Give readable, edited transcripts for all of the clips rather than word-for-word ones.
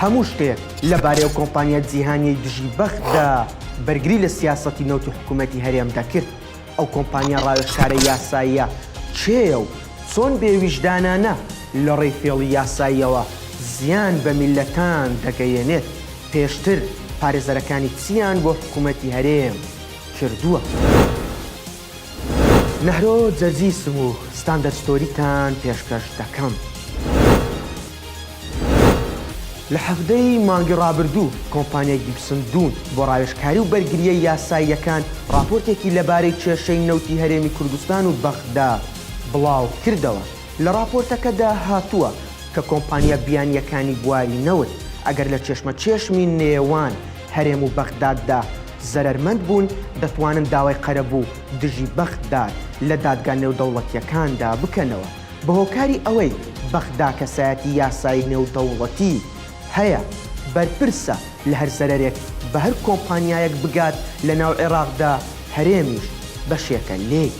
هەموو شتێک لەبارەی ئەو کۆمپانیا جیهانیەی دژی بەختدا بەرگری لە سیاسەتی نەوت و حکوومەتی هەرێمدا کرد. ئەو کۆمپانیا ڕاوێژکارە یاساییە چێە و چۆن بێویژدانانە لە ڕێی فێڵی یاساییەوە زیان بە میلەتان دەگەیەنێت پێشتر پارێزەرەکانی چیان بۆ حکوومەتی هەرێم کردووە. نەهرۆ جەرجیسم و ستاندەرد ستۆریتان پێشکەش دەکەم. لە هەفتەی مانگی ڕابردوو کۆمپانیای گیبسن دوون بۆ ڕاوێژکاری و بەرگریە یاساییەکان راپۆرتێکی لەبارەی کێشەی نەوتی هەرێمی کوردستان و بەختدا بڵاو کردەوە. لە راپۆرتەکەدا هاتووە کە کۆمپانیا بیانیەکانی بواری نەوت ئەگەر لە چێشمە چێشمی نێوان هەرێم و بەختداددا زەرمەند بوون دەتوانن داوای قەرەبوو دژی بەختداد لە دادگا نێودەوڵەتیەکاندا بکەنەوە بە هۆکاری ئەوەی بەختدا کەسایەتی یاسایی نێودەوڵەتی هەیە بەرپرسە لە هەر زەرەرێک بە هەر کۆمپانیایەک بگات لە ناو عێراقدا هەرێمیش بەشێکە لێی.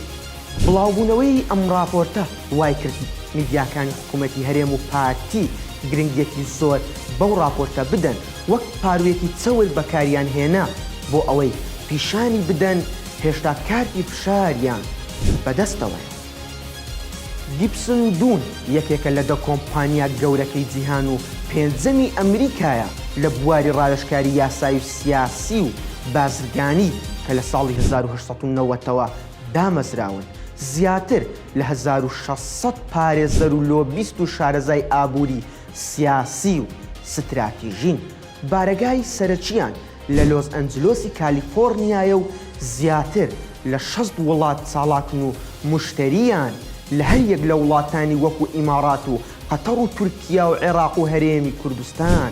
بڵاوبوونەوەی ئەم راپۆرتە وای کرد میدیاکانی حکوومەتی هەرێم و پارتی گرنگێکی زۆر بەو راپۆرتە بدەن وەک پاروێکی چەول بەکاریان هێنا بۆ ئەوەی پیشانی بدەن هێشتا کارتی فشاریان بەدەستەوەیە. گیبسن دوون یەکێکە لە دە کۆمپانیا گەورەکەی جیهان و پێنجەمی ئەمریکایە لە بواری ڕاوێژکاری یاسایی و سیاسی و بازرگانی کە لە ساڵی 1990ەوە دامەزراون. زیاتر لە 1600 پارێزەر و لۆبیست و شارەزای ئابووری سیاسی و ستراتیژین بارەگای سەرەکیان لە لۆس ئەنجلۆسی کالیفۆرنیایە و زیاتر لە 60 وڵات چاڵاکن و مشتریان لە هەر یەک لە وڵاتانی وەکو ئیمارات و قەتەڕ و تورکیا و عێراق و هەرێمی کوردستان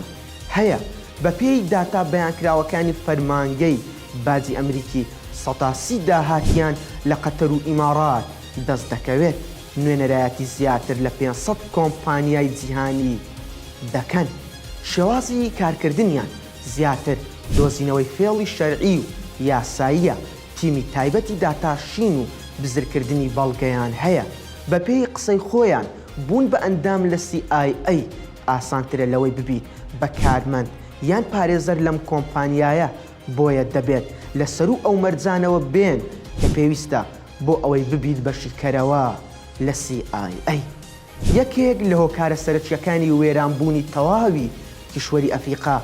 هەیە. بە پێی داتا بەیانکراوەکانی فەرمانگەی باجی ئەمریکی 130 داهاتیان لە قەتەر و ئیمارات دەست دەکەوێت. نوێنەرایەتی زیاتر لە 500 کۆمپانیای جیهانی دەکەن. شێوازی کارکردنیان زیاتر دۆزینەوەی فێڵی شەرعی و یاساییە. تیمی تایبەتی داتاشین و بزرکردنی بەڵگەیان هەیە. بە پێی قسەی خۆیان بوون بە ئەندام لە CIA ئاسانترە لەوەی ببیت بە کارمەند یان پارێزەر لەم کۆمپانیایە بۆیە دەبێت لە سەرو ئەو مەرجانەوە بێن کە پێویستە بۆ ئەوەی ببیت بەشیکەرەوە لە CIA. یەکێک لە هۆکارە سەرەکیەکانی وێرانبوونی تەواوی کیشوەری ئەفریقا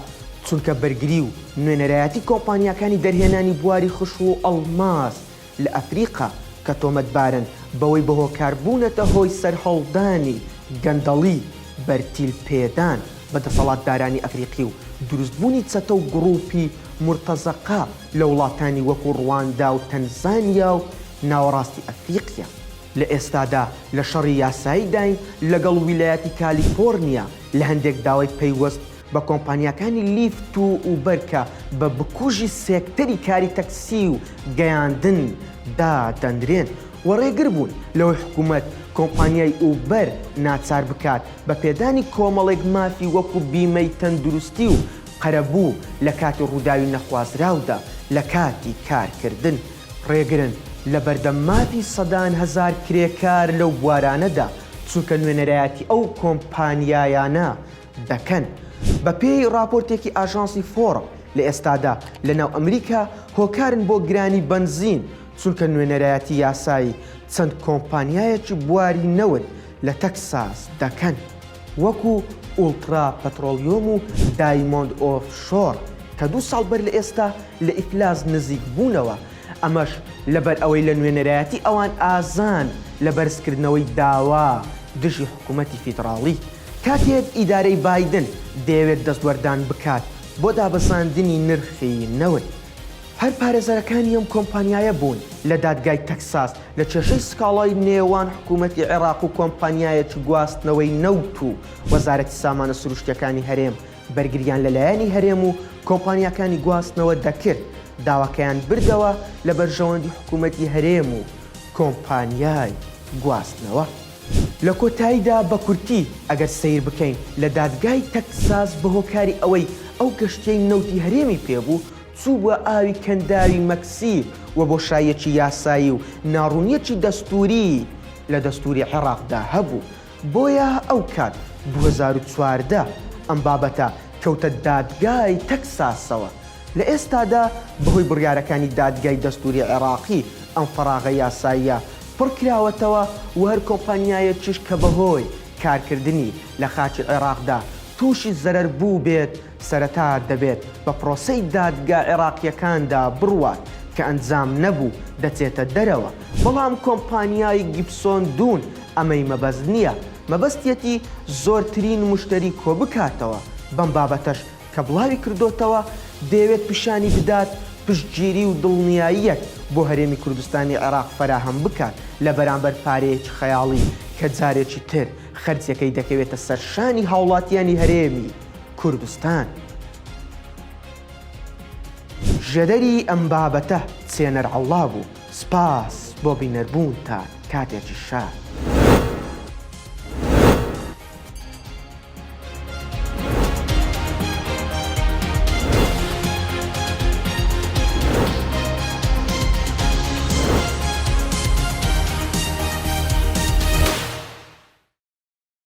چونکە بەرگری و نوێنەرایەتی کۆمپانیەکانی دەرهێنانی بواری خشک و ئەڵماس لە ئەفریقا کە تۆمەتبارن بەوەی بە هۆکاربوونەتە هۆی سەرهەڵدانی گەندەڵی بەرتیل پێدان بە دەسەڵاتدارانی ئەفریقی و دروستبوونی چەتە و گڕوپی مرتەزەقا لە وڵاتانی وەکو ڕواندا و تەنزانیا و ناوەڕاستی ئەفریقیا. لە ئێستادا لە شەڕی یاساییداین لەگەڵ ویلایەتی کالیفۆرنیا لە هەندێک داوای پەیوەست بە کۆمپانیەکانی لیفت و ئوبەرکە بە بکوژی سێکتەری کاری تەکسی و گەیاندن دادەنرێن و ڕێگر بوون لەوەی حکوومەت کۆمپانیای ئوبەر ناچار بکات بە پێدانی کۆمەڵێک مافی وەکو بیمەی تەندروستی و قەرەبوو لە کاتی ڕووداوی نەخوازراودا لە کاتی کارکردن. ڕێگرن لە بەردەم مافی سەدان هەزار کرێکار لەو بوارانەدا چونکە نوێنەرایەتی ئەو کۆمپانیایانە دەکەن. بە پێی راپۆرتێکی ئاژانسی فۆرم لە ئێستادا لە ناو ئەمریکا هۆکارن بۆ گرانی بەنزین چونکە نوێنەرایەتی یاسایی چەند کۆمپانیایەکی بواری نەوت لە تەکساس دەکەن وەکو ئولترا پەترۆلیۆم و دایمۆند ئۆفشۆر کە 2 ساڵ بەر لە ئێستا لە ئیفلاس نزیک بوونەوە. ئەمەش لەبەر ئەوەی لە نوێنەرایەتی ئەوان ئازان لە بەرزکردنەوەی داوا دژی حکوومەتی فیدراڵی. کاتێک ئیدارەی بایدن دەیەوێت دەستوەردان بکات بۆ دابەزاندنی نرخی نەوت. هەر پارێزەرەکانی ئەم کۆمپانیایە بوون لە دادگای تەکساس لە کێشەی سکاڵای نێوان حکوومەتی عێراق و کۆمپانیایەکی گواستنەوەی نەوت و وەزارەتی سامانە سروشتیەکانی هەرێم بەرگریان لەلایەنی هەرێم و کۆمپانیەکانی گواستنەوە دەکرد داواکەیان بردەوە لە بەرژەوەندی حکوومەتی هەرێم و کۆمپانیای گواستنەوە. لە کۆتاییدا بە کورتی ئەگەر سیر بکەین لە دادگای تەکساس بە هۆکاری ئەوەی ئەو گەشتەی نەوتی هەرێمی پێبوو چوو بە ئاوی کەنداوی مەکسیک و بۆ شایەکی یاسایی و ناڕوونیەکی دەستوری لە دەستوری عێراقدا هەبوو. بۆیە ئەو کات 2014 ئەم بابەتە کەوتە دادگای تەکساسەوە. لە ئێستادا بەهۆی بڕیارەکانی دادگای دەستوری عێراقی ئەم فەراغە یاساییە پڕکراوەتەوە و هەر کۆمپانیایەکیش کە بەهۆی کارکردنی لە خاکی عێراقدا تووشی زەرەر بوو بێت سەرەتا دەبێت بە پرۆسەی دادگا عێراقیەکاندا بڕوات کە ئەنجام نەبوو دەچێتە دەرەوە. بەڵام کۆمپانیای گیبسۆن دوون ئەمەی مەبەست نییە، مەبەستیەتی زۆرترین مشتری کۆ بکاتەوە. بەم بابەتەش کە بڵاوی کردوتەوە دەیەوێت پیشانی بدات پشتگیری و دڵنیاییەک بۆ هەرێمی کوردستانی عێراق فەراهەم بکات لە بەرامبەر پارەیەکی خەیاڵی کە جارێکی تر خەرجەکەی دەکەوێتە سەرشانی هاوڵاتیانی هەرێمی کوردستان. ژێدەری ئەم بابەتە چێنەر عەڵڵا بوو. سپاس بۆ بینەربوون تا کاتێکی شاد.